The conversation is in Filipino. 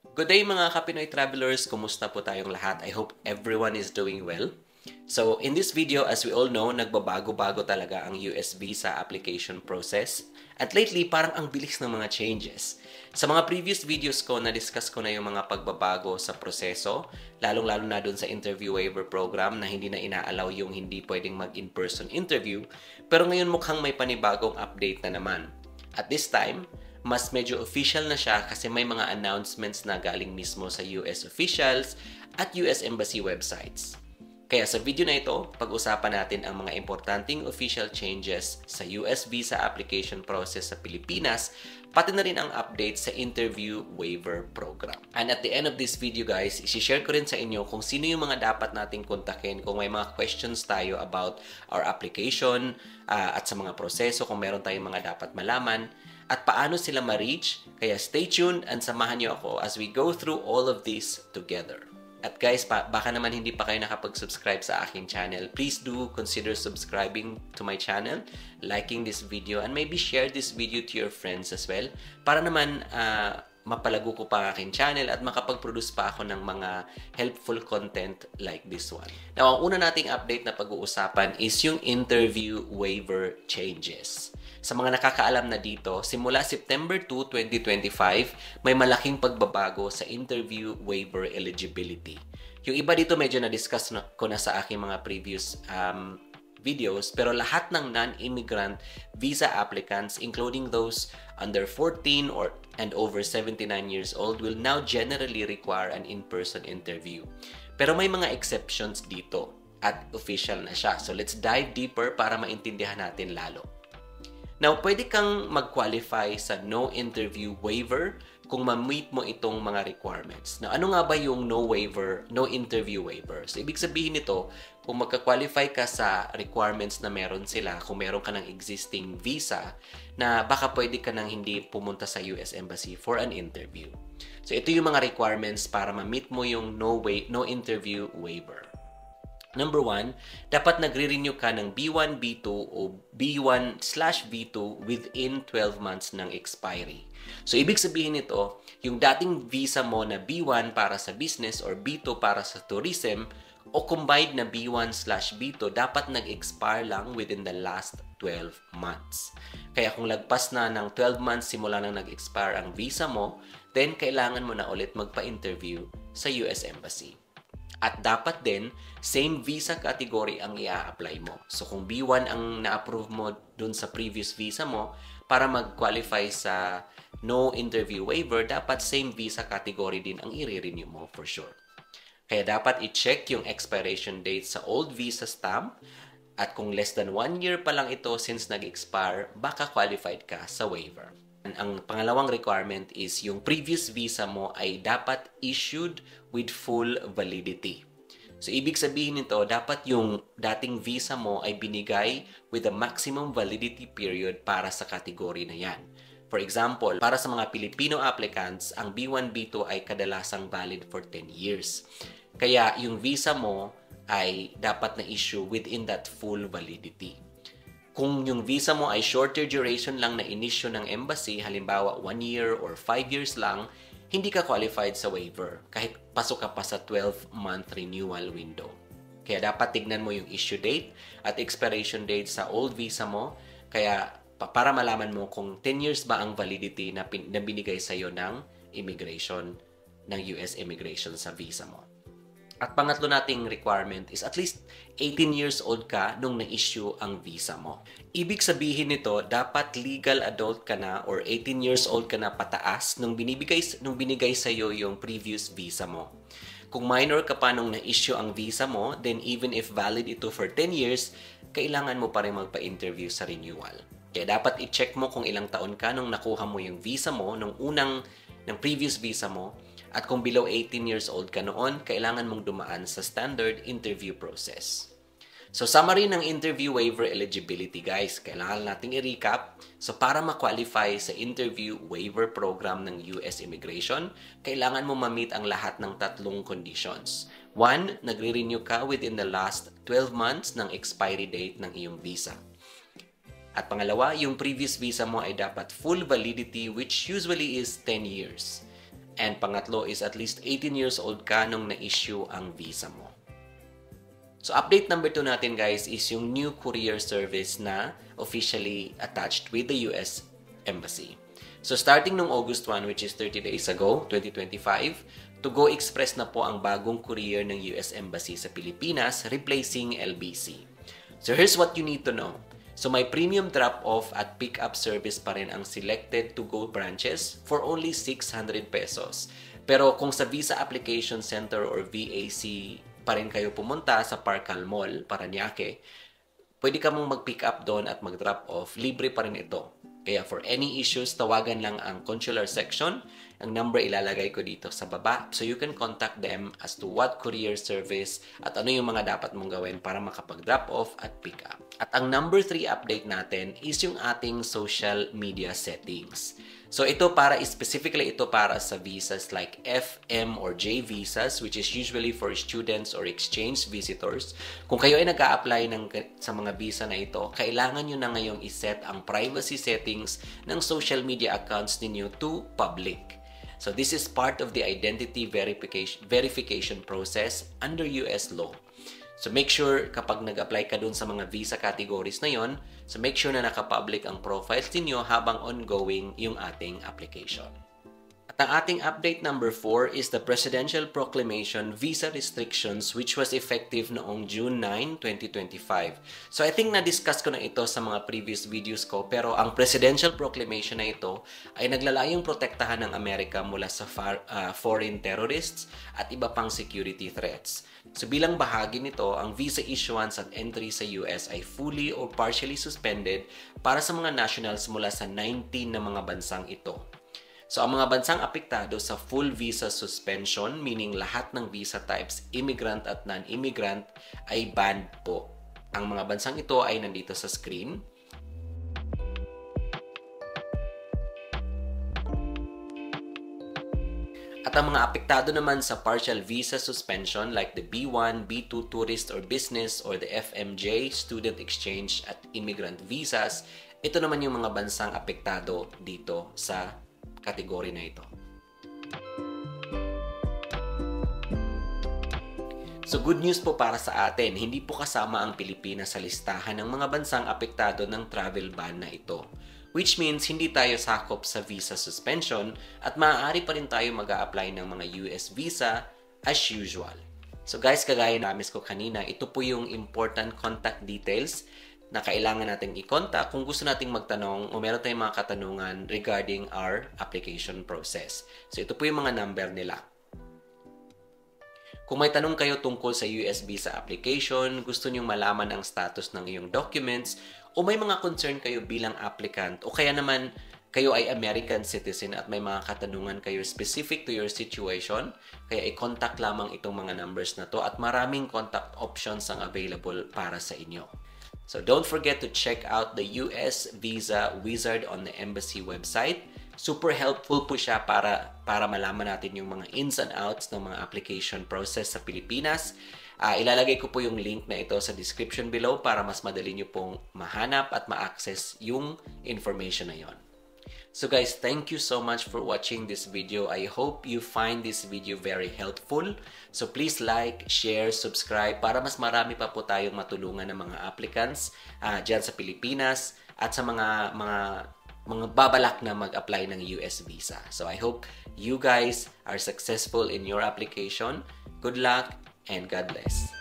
Good day mga Kapinoy travelers! Kumusta po tayong lahat? I hope everyone is doing well. So in this video, as we all know, nagbabago-bago talaga ang US visa application process. At lately, parang ang bilis ng mga changes. Sa mga previous videos ko, na-discuss ko na yung mga pagbabago sa proseso, lalong-lalo na dun sa interview waiver program na hindi na inaalaw yung hindi pwedeng mag-in-person interview. Pero ngayon mukhang may panibagong update na naman. At this time, mas medyo official na siya kasi may mga announcements na galing mismo sa US officials at US Embassy websites. Kaya sa video na ito, pag-usapan natin ang mga importanteng official changes sa US visa application process sa Pilipinas, pati na rin ang update sa interview waiver program. And at the end of this video guys, isi-share ko rin sa inyo kung sino yung mga dapat nating kontakin kung may mga questions tayo about our application at sa mga proseso, kung meron tayong mga dapat malaman, at paano sila ma-reach. Kaya stay tuned and samahan niyo ako as we go through all of this together. At guys, baka naman hindi pa kayo nakapag-subscribe sa aking channel, please do consider subscribing to my channel, liking this video, and maybe share this video to your friends as well para naman mapalago ko pa aking channel at makapag-produce pa ako ng mga helpful content like this one. Now, ang una nating update na pag-uusapan is yung interview waiver changes. Sa mga nakakaalam na dito, simula September 2, 2025, may malaking pagbabago sa interview waiver eligibility. Yung iba dito medyo na-discuss ko na sa aking mga previous videos, pero lahat ng non-immigrant visa applicants, including those under 14 and over 79 years old, will now generally require an in-person interview. Pero may mga exceptions dito at official na siya. So let's dive deeper para maintindihan natin lalo. Now, pwede kang mag-qualify sa no interview waiver kung ma-meet mo itong mga requirements. Now, ano nga ba yung no interview waiver? So, ibig sabihin nito, kung magka-qualify ka sa requirements na meron sila, kung meron ka ng existing visa, na baka pwede ka nang hindi pumunta sa US Embassy for an interview. So, ito yung mga requirements para ma-meet mo yung no interview waiver. Number 1, dapat nagre-renew ka ng B1, B2 o B1/V2 within 12 months ng expiry. So, ibig sabihin nito, yung dating visa mo na B1 para sa business or B2 para sa tourism o combined na B1/B2 dapat nag-expire lang within the last 12 months. Kaya kung lagpas na ng 12 months simula nang nag-expire ang visa mo, then kailangan mo na ulit magpa-interview sa US Embassy. At dapat din, same visa category ang i-apply mo. So kung B1 ang na-approve mo dun sa previous visa mo, para mag-qualify sa no interview waiver, dapat same visa category din ang i-renew mo for sure. Kaya dapat i-check yung expiration date sa old visa stamp, at kung less than 1 year pa lang ito since nag-expire, baka qualified ka sa waiver. Ang pangalawang requirement is yung previous visa mo ay dapat issued with full validity. So, ibig sabihin nito, dapat yung dating visa mo ay binigay with a maximum validity period para sa category na yan. For example, para sa mga Filipino applicants, ang B1, B2 ay kadalasang valid for 10 years. Kaya yung visa mo ay dapat na issue within that full validity. Kung yung visa mo ay shorter duration lang na in-issue ng embassy, halimbawa 1 year or 5 years lang, hindi ka qualified sa waiver kahit pasok ka pa sa 12-month renewal window. Kaya dapat tignan mo yung issue date at expiration date sa old visa mo, kaya para malaman mo kung 10 years ba ang validity na binigay sa'yo ng immigration, ng US immigration sa visa mo. At pangatlo nating requirement is at least 18 years old ka nung na-issue ang visa mo. Ibig sabihin nito, dapat legal adult ka na or 18 years old ka na pataas nung binigay sa iyo yung previous visa mo. Kung minor ka pa nung na-issue ang visa mo, then even if valid ito for 10 years, kailangan mo pa rin magpa-interview sa renewal. Kaya dapat i-check mo kung ilang taon ka nung nakuha mo yung visa mo, ng previous visa mo. At kung below 18 years old ka noon, kailangan mong dumaan sa standard interview process. So, summary ng interview waiver eligibility, guys. Kailangan nating i-recap. So, para ma-qualify sa interview waiver program ng US Immigration, kailangan mo ma-meet ang lahat ng tatlong conditions. 1, nagre-renew ka within the last 12 months ng expiry date ng iyong visa. At pangalawa, yung previous visa mo ay dapat full validity, which usually is 10 years. And pangatlo is at least 18 years old ka nung na-issue ang visa mo. So update number 2 natin guys is yung new courier service na officially attached with the US Embassy. So starting nung August 1, which is 30 days ago, 2025, to Go Express na po ang bagong courier ng US Embassy sa Pilipinas, replacing LBC. So here's what you need to know. So may premium drop-off at pick-up service pa rin ang selected To Go branches for only 600 pesos. Pero kung sa Visa Application Center or VAC pa rin kayo pumunta sa Parcal Mall, Parañaque, pwede ka mong mag-pick up doon at mag-drop off. Libre pa rin ito. Kaya for any issues, tawagan lang ang consular section. Ang number ilalagay ko dito sa baba. So you can contact them as to what courier service at ano yung mga dapat mong gawin para makapag-drop off at pick up. At ang number 3 update natin is yung ating social media settings. So ito specifically para sa visas like FM or J visas, which is usually for students or exchange visitors. Kung kayo ay nag-a-apply sa mga visa na ito, kailangan nyo na ngayong iset ang privacy settings ng social media accounts ninyo to public. So this is part of the identity verification process under US law. So make sure kapag nag-apply ka dun sa mga visa categories na yon, so make sure na naka-public ang profiles ninyo habang ongoing yung ating application. At ang ating update number 4 is the Presidential Proclamation Visa Restrictions which was effective noong June 9, 2025. So I think na-discuss ko na ito sa mga previous videos ko, pero ang Presidential Proclamation na ito ay naglalayong protektahan ng Amerika mula sa foreign terrorists at iba pang security threats. So bilang bahagi nito, ang visa issuance at entry sa US ay fully or partially suspended para sa mga nationals mula sa 19 na mga bansang ito. So ang mga bansang apektado sa full visa suspension, meaning lahat ng visa types, immigrant at non-immigrant, ay banned po. Ang mga bansang ito ay nandito sa screen. At ang mga apektado naman sa partial visa suspension like the B1, B2 tourist or business or the FMJ, student exchange at immigrant visas, ito naman yung mga bansang apektado dito sa kategory na ito. So good news po para sa atin, hindi po kasama ang Pilipinas sa listahan ng mga bansang apektado ng travel ban na ito. Which means hindi tayo sakop sa visa suspension at maaari pa rin tayo mag-a-apply ng mga US visa as usual. So guys, kagaya na promise ko kanina, ito po yung important contact details na kailangan nating i-contact kung gusto nating magtanong o meron tayong mga katanungan regarding our application process. So ito po yung mga number nila. Kung may tanong kayo tungkol sa US visa application, gusto nyong malaman ang status ng iyong documents, o may mga concern kayo bilang applicant, o kaya naman kayo ay American citizen at may mga katanungan kayo specific to your situation, kaya i-contact lamang itong mga numbers na to at maraming contact options ang available para sa inyo. So don't forget to check out the US Visa Wizard on the Embassy website. Super helpful po siya para malaman natin yung mga ins and outs ng mga application process sa Pilipinas. Ilalagay ko po yung link na ito sa description below para mas madali nyo pong mahanap at ma-access yung information na yon. So guys, thank you so much for watching this video. I hope you find this video very helpful. So please like, share, subscribe para mas marami pa po tayong matulungan ng mga applicants dyan sa Pilipinas at sa mga babalak na mag-apply ng US visa. So I hope you guys are successful in your application. Good luck and God bless.